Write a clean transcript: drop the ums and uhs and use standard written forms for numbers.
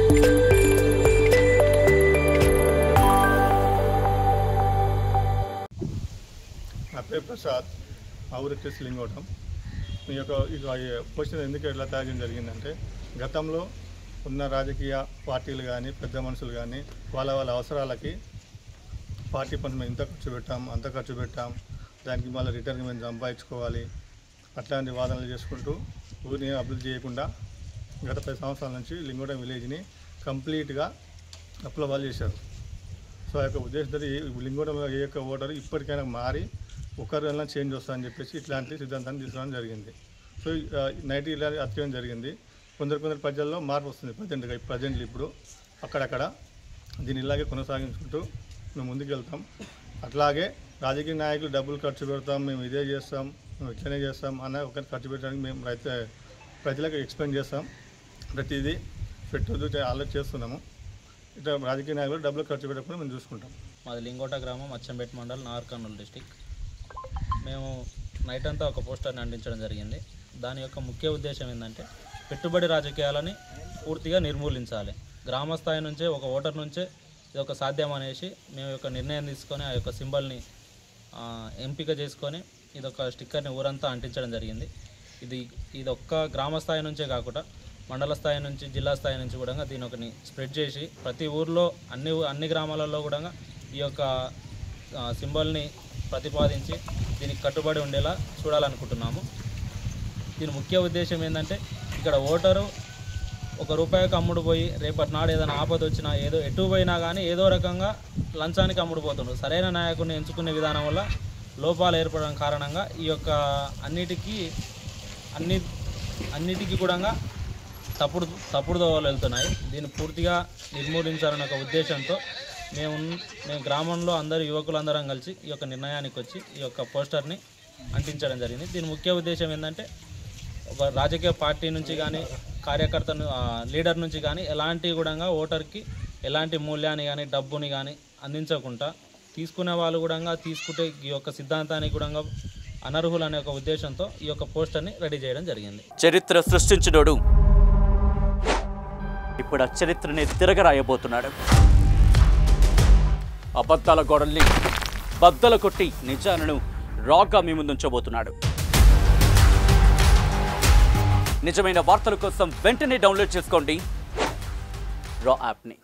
నా పేరు ప్రసాద్, మా ఊరు వచ్చేసి లింగోటం. మీ యొక్క క్వశ్చన్ ఎందుకు ఎట్లా తయారు జరిగిందంటే, గతంలో ఉన్న రాజకీయ పార్టీలు కానీ పెద్ద మనుషులు కానీ వాళ్ళ అవసరాలకి పార్టీ పని మేము ఇంత ఖర్చు పెట్టాం, అంత ఖర్చు పెట్టాం, దానికి మళ్ళీ రిటర్న్ మేము సంపాదించుకోవాలి, అట్లాంటి వాదనలు చేసుకుంటూ ఊరిని అభివృద్ధి చేయకుండా గత 10 సంవత్సరాల నుంచి లింగోటం విలేజ్ని కంప్లీట్గా అప్పుల వాళ్ళు చేశారు. సో ఆ యొక్క ఉద్దేశంతో లింగోటంలో ఏ యొక్క ఓటరు ఇప్పటికైనా మారి ఒకరివల్ల చేంజ్ వస్తుందని చెప్పేసి ఇట్లాంటి సిద్ధాంతాన్ని తీసుకోవడం జరిగింది. సో నైట్ ఇలా అత్యయం జరిగింది. కొందరు ప్రజల్లో మార్పు వస్తుంది. ప్రజెంట్లు ఇప్పుడు అక్కడక్కడ దీన్ని ఇలాగే కొనసాగించుకుంటూ మేము ముందుకు వెళ్తాం. అట్లాగే రాజకీయ నాయకులు డబ్బులు ఖర్చు పెడతాం, మేము ఇదే చేస్తాం, మేము ఇట్లనే చేస్తాం అన్న ఒకరిని ఖర్చు పెట్టడానికి మేము ప్రజలకు ఎక్స్ప్లెయిన్ చేస్తాం. ప్రతిదీ పెట్టొద్దు ఆలోచన చేస్తున్నాము. ఇట్లా రాజకీయ నాయకులు డబ్బులు ఖర్చు పెట్టకుండా మేము చూసుకుంటాం. మాది లింగోట గ్రామం, అచ్చంపేట మండల్, నాగర్ కర్నూలు డిస్టిక్. మేము నైట్ అంతా ఒక పోస్టర్ని అంటించడం జరిగింది. దాని యొక్క ముఖ్య ఉద్దేశం ఏంటంటే, పెట్టుబడి రాజకీయాలని పూర్తిగా నిర్మూలించాలి. గ్రామ స్థాయి నుంచే ఒక ఓటర్ నుంచే ఇది ఒక సాధ్యం అనేసి మేము యొక్క నిర్ణయం తీసుకొని ఆ యొక్క సింబల్ని ఎంపిక చేసుకొని ఇదొక స్టిక్కర్ని ఊరంతా అంటించడం జరిగింది. ఇది ఒక్క గ్రామ స్థాయి నుంచే కాకుండా మండల స్థాయి నుంచి, జిల్లా స్థాయి నుంచి కూడా దీని ఒకని స్ప్రెడ్ చేసి ప్రతి ఊర్లో అన్ని గ్రామాలలో కూడా ఈ యొక్క సింబల్ని ప్రతిపాదించి దీనికి కట్టుబడి ఉండేలా చూడాలనుకుంటున్నాము. దీని ముఖ్య ఉద్దేశం ఏంటంటే, ఇక్కడ ఓటరు ₹1 అమ్ముడు పోయి రేపటి నాడు ఏదైనా ఆపద వచ్చినా ఎటు పోయినా కానీ ఏదో రకంగా లంచానికి అమ్ముడుపోతుండ్రు. సరైన నాయకుడిని ఎంచుకునే విధానం వల్ల లోపాలు ఏర్పడడం కారణంగా ఈ యొక్క అన్నిటికీ కూడా తప్పుడు దోవలు వెళ్తున్నాయి. దీన్ని పూర్తిగా నిర్మూలించాలనే ఒక ఉద్దేశంతో మేము గ్రామంలో అందరు యువకులందరం కలిసి ఈ యొక్క నిర్ణయానికి వచ్చి ఈ యొక్క పోస్టర్ని అంటించడం జరిగింది. దీని ముఖ్య ఉద్దేశం ఏంటంటే, ఒక రాజకీయ పార్టీ నుంచి కానీ కార్యకర్తను లీడర్ నుంచి కానీ ఎలాంటి కూడా ఓటర్కి ఎలాంటి మూల్యాన్ని కానీ డబ్బుని కానీ అందించకుండా తీసుకునే వాళ్ళు కూడా తీసుకుంటే ఈ యొక్క సిద్ధాంతానికి కూడా అనర్హులు అనే ఒక ఉద్దేశంతో ఈ యొక్క పోస్టర్ని రెడీ చేయడం జరిగింది. చరిత్ర సృష్టించినోడు ఇప్పుడు ఆ చరిత్రని తిరగరాయబోతున్నాడు. అబద్ధాల గోడల్ని బద్దలు కొట్టి నిజాలను రాగా మీ ముందుంచబోతున్నాడు. నిజమైన వార్తల కోసం వెంటనే డౌన్లోడ్ చేసుకోండి రా యాప్ని.